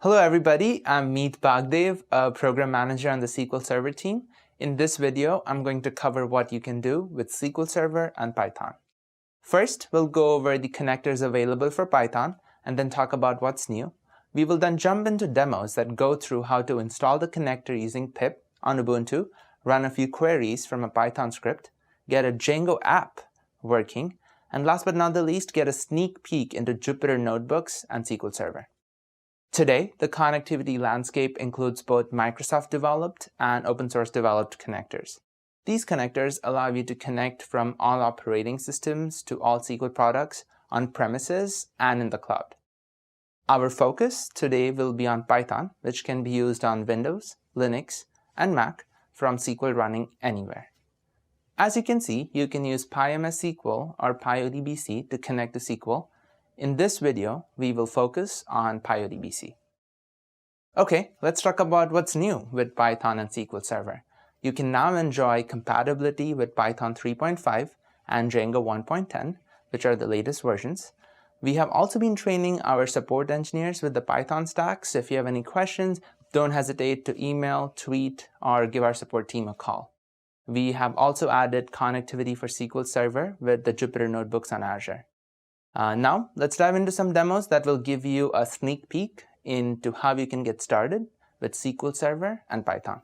Hello everybody, I'm Meet Bagdev, a program manager on the SQL Server team. In this video, I'm going to cover what you can do with SQL Server and Python. First, we'll go over the connectors available for Python and then talk about what's new. We will then jump into demos that go through how to install the connector using pip on Ubuntu, run a few queries from a Python script, get a Django app working, and last but not the least, get a sneak peek into Jupyter Notebooks and SQL Server. Today, the connectivity landscape includes both Microsoft-developed and open-source developed connectors. These connectors allow you to connect from all operating systems to all SQL products on premises and in the cloud. Our focus today will be on Python, which can be used on Windows, Linux, and Mac from SQL running anywhere. As you can see, you can use PyMSQL or PyODBC to connect to SQL. In this video, we will focus on PyODBC. Okay, let's talk about what's new with Python and SQL Server. You can now enjoy compatibility with Python 3.5 and Django 1.10, which are the latest versions. We have also been training our support engineers with the Python stack, so if you have any questions, don't hesitate to email, tweet, or give our support team a call. We have also added connectivity for SQL Server with the Jupyter Notebooks on Azure. Now, let's dive into some demos that will give you a sneak peek into how you can get started with SQL Server and Python.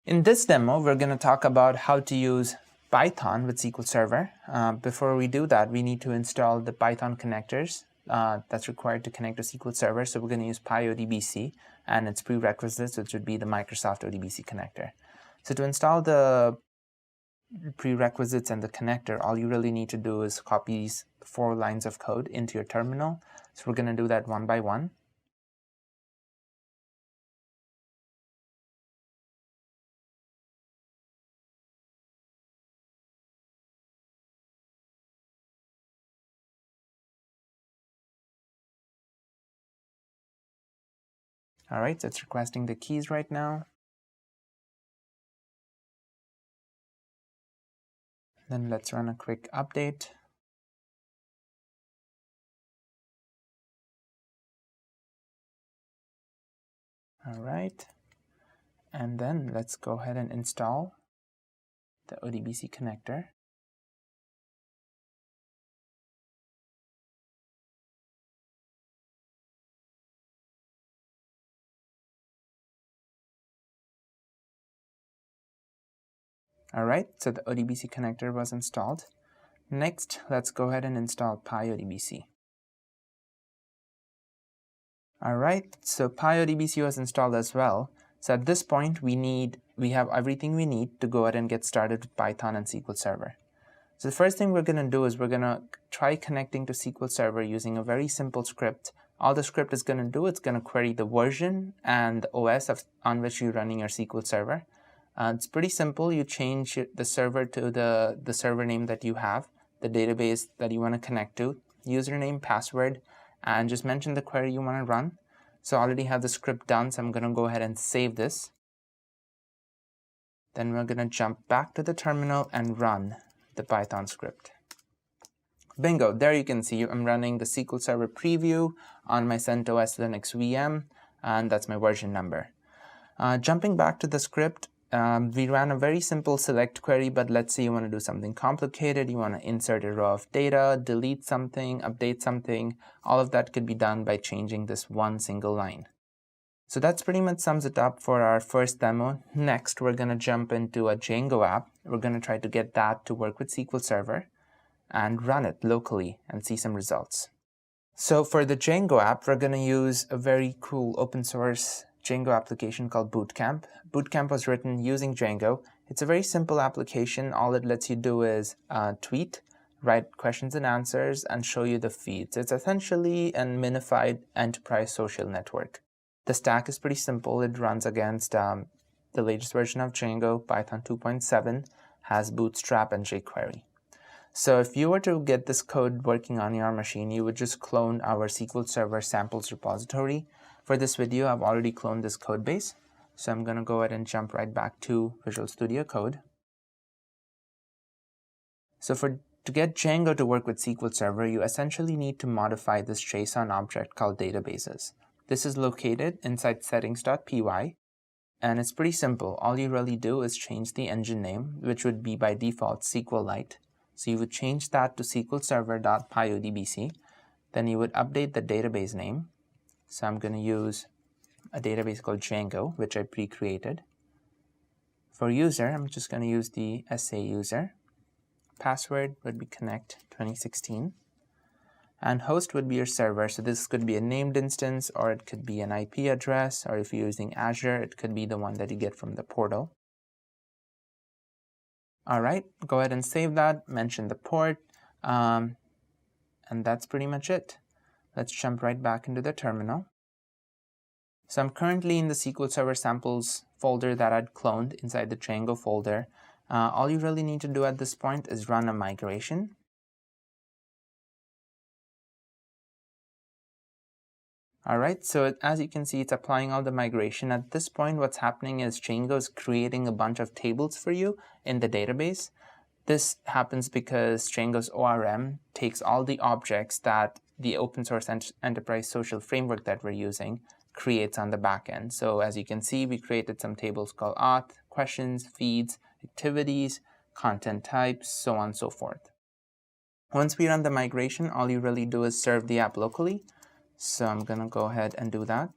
In this demo, we're going to talk about how to use Python with SQL Server. Before we do that, we need to install the Python connectors that's required to connect to SQL Server. So we're going to use PyODBC and its prerequisites, which would be the Microsoft ODBC connector. So to install the prerequisites and the connector, all you really need to do is copy these 4 lines of code into your terminal. So we're going to do that one by one. All right, so it's requesting the keys right now. Then let's run a quick update. All right, and then let's go ahead and install the ODBC connector. All right, so the ODBC connector was installed. Next, let's go ahead and install PyODBC. All right, so PyODBC was installed as well. So at this point, we have everything we need to go ahead and get started with Python and SQL Server. So the first thing we're going to do is we're going to try connecting to SQL Server using a very simple script. All the script is going to do, it's going to query the version and the OS on which you're running your SQL Server. It's pretty simple. You change the server to the server name that you have, the database that you want to connect to, username, password, and just mention the query you want to run. So I already have the script done, so I'm going to go ahead and save this. Then we're going to jump back to the terminal and run the Python script. Bingo, there you can see I'm running the SQL Server preview on my CentOS Linux VM, and that's my version number. Jumping back to the script, we ran a very simple select query, but let's say you want to do something complicated. You want to insert a row of data, delete something, update something. All of that could be done by changing this one single line. So that's pretty much sums it up for our first demo. Next, we're going to jump into a Django app. We're going to try to get that to work with SQL Server and run it locally and see some results. So for the Django app, we're going to use a very cool open source Django application called Bootcamp. Bootcamp was written using Django. It's a very simple application. All it lets you do is tweet, write questions and answers, and show you the feeds. It's essentially a minified enterprise social network. The stack is pretty simple. It runs against the latest version of Django, Python 2.7, has Bootstrap and jQuery. So if you were to get this code working on your machine, you would just clone our SQL Server samples repository. For this video, I've already cloned this code base. So I'm going to go ahead and jump right back to Visual Studio Code. So to get Django to work with SQL Server, you essentially need to modify this JSON object called databases. This is located inside settings.py, and it's pretty simple. All you really do is change the engine name, which would be by default SQLite. So you would change that to SQL Server.pyodbc. Then you would update the database name. So I'm going to use a database called Django, which I pre-created. For user, I'm just going to use the SA user. Password would be connect 2016. And host would be your server. So this could be a named instance, or it could be an IP address, or if you're using Azure, it could be the one that you get from the portal. All right, go ahead and save that, mention the port, and that's pretty much it. Let's jump right back into the terminal. So I'm currently in the SQL Server samples folder that I'd cloned inside the Django folder. All you really need to do at this point is run a migration. All right, so as you can see, it's applying all the migration. At this point, what's happening is Django is creating a bunch of tables for you in the database. This happens because Django's ORM takes all the objects that the open source enterprise social framework that we're using creates on the back end. So as you can see, we created some tables called auth, questions, feeds, activities, content types, so on and so forth. Once we run the migration, all you really do is serve the app locally. So I'm going to go ahead and do that.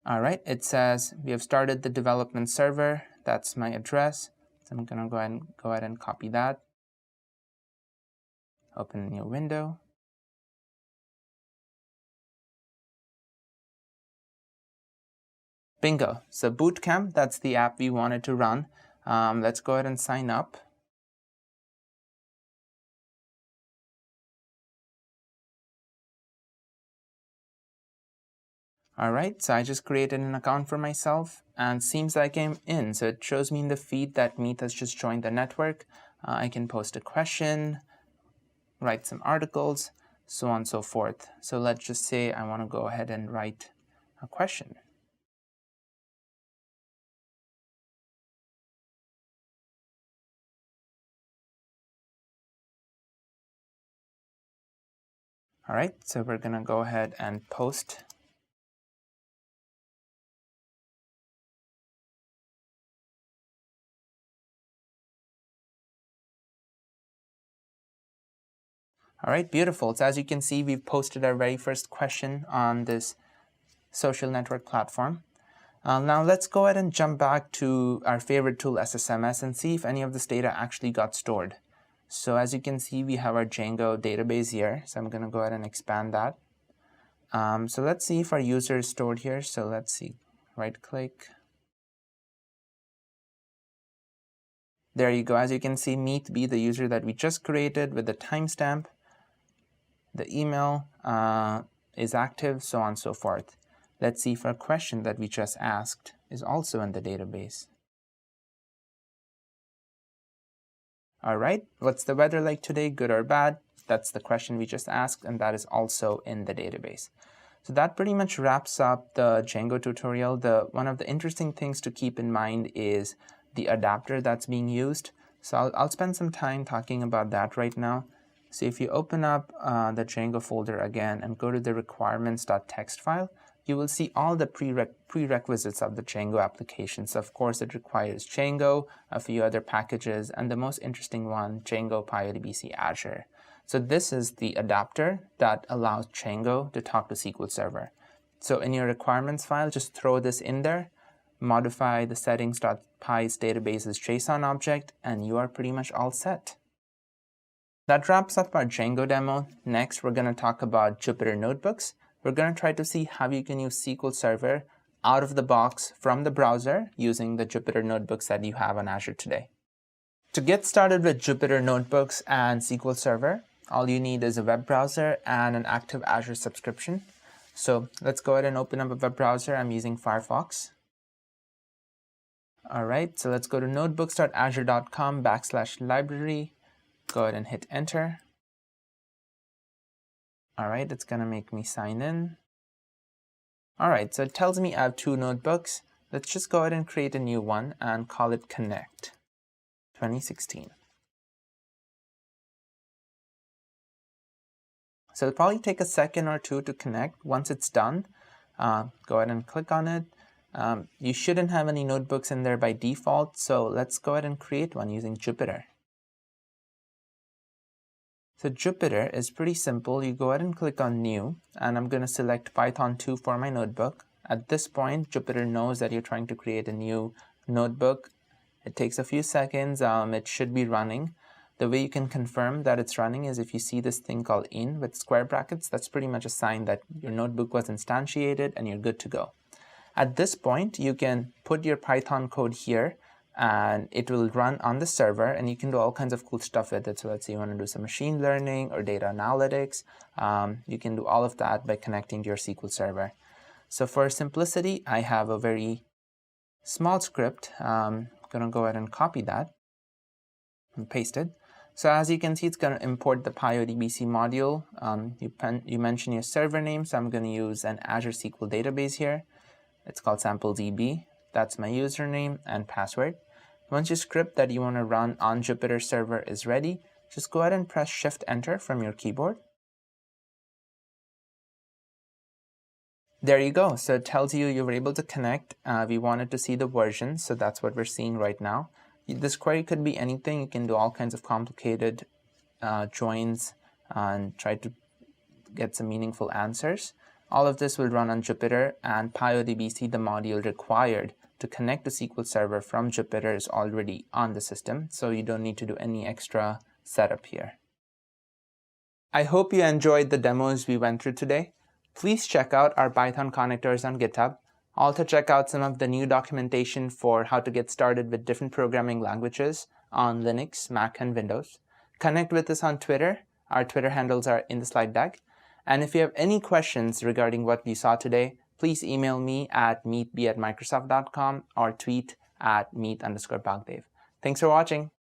All right, it says we have started the development server. That's my address. So I'm going to go ahead and copy that. Open a new window. Bingo. So Bootcamp, that's the app we wanted to run. Let's go ahead and sign up. All right, so I just created an account for myself and seems like I'm in. So it shows me in the feed that Meet has just joined the network. I can post a question, write some articles, so on and so forth. So let's just say I want to go ahead and write a question. All right, so we're going to go ahead and post. All right, beautiful. So as you can see, we've posted our very first question on this social network platform. Now let's go ahead and jump back to our favorite tool, SSMS, and see if any of this data actually got stored. So as you can see, we have our Django database here. So I'm going to go ahead and expand that. So let's see if our user is stored here. So let's see, right click. There you go. As you can see, Meet be the user that we just created with the timestamp. The email is active, so on and so forth. Let's see if our question that we just asked is also in the database. All right, what's the weather like today, good or bad? That's the question we just asked, and that is also in the database. So that pretty much wraps up the Django tutorial. One of the interesting things to keep in mind is the adapter that's being used. So I'll spend some time talking about that right now. So if you open up the Django folder again and go to the requirements.txt file, you will see all the prerequisites of the Django application. So of course, it requires Django, a few other packages, and the most interesting one, Django PyODBC Azure. So this is the adapter that allows Django to talk to SQL Server. So in your requirements file, just throw this in there, modify the settings.py's database's JSON object, and you are pretty much all set. That wraps up our Django demo. Next, we're going to talk about Jupyter Notebooks. We're going to try to see how you can use SQL Server out of the box from the browser using the Jupyter Notebooks that you have on Azure today. To get started with Jupyter Notebooks and SQL Server, all you need is a web browser and an active Azure subscription. So let's go ahead and open up a web browser. I'm using Firefox. All right, so let's go to notebooks.azure.com/library. Go ahead and hit enter. All right, it's going to make me sign in. All right, so it tells me I have 2 notebooks. Let's just go ahead and create a new one and call it Connect 2016. So it'll probably take a second or two to connect. Once it's done, go ahead and click on it. You shouldn't have any notebooks in there by default, so let's go ahead and create one using Jupyter. So Jupyter is pretty simple. You go ahead and click on New, and I'm going to select Python 2 for my notebook. At this point, Jupyter knows that you're trying to create a new notebook. It takes a few seconds. It should be running. The way you can confirm that it's running is if you see this thing called in with square brackets, that's pretty much a sign that your notebook was instantiated and you're good to go. At this point, you can put your Python code here and it will run on the server, and you can do all kinds of cool stuff with it. So let's say you want to do some machine learning or data analytics. You can do all of that by connecting to your SQL Server. So for simplicity, I have a very small script. I'm going to go ahead and copy that and paste it. So as you can see, it's going to import the PyODBC module. You mention your server name, so I'm going to use an Azure SQL database here. It's called SampleDB. That's my username and password. Once your script that you want to run on Jupyter server is ready, just go ahead and press Shift-Enter from your keyboard. There you go. So it tells you were able to connect. We wanted to see the version, so that's what we're seeing right now. This query could be anything. You can do all kinds of complicated joins and try to get some meaningful answers. All of this will run on Jupyter, and PyODBC, the module required to connect to SQL Server from Jupyter, is already on the system, so you don't need to do any extra setup here. I hope you enjoyed the demos we went through today. Please check out our Python connectors on GitHub. Also check out some of the new documentation for how to get started with different programming languages on Linux, Mac, and Windows. Connect with us on Twitter. Our Twitter handles are in the slide deck. And if you have any questions regarding what we saw today, please email me at meetb@microsoft.com or tweet at meet_Bagdev. Thanks for watching.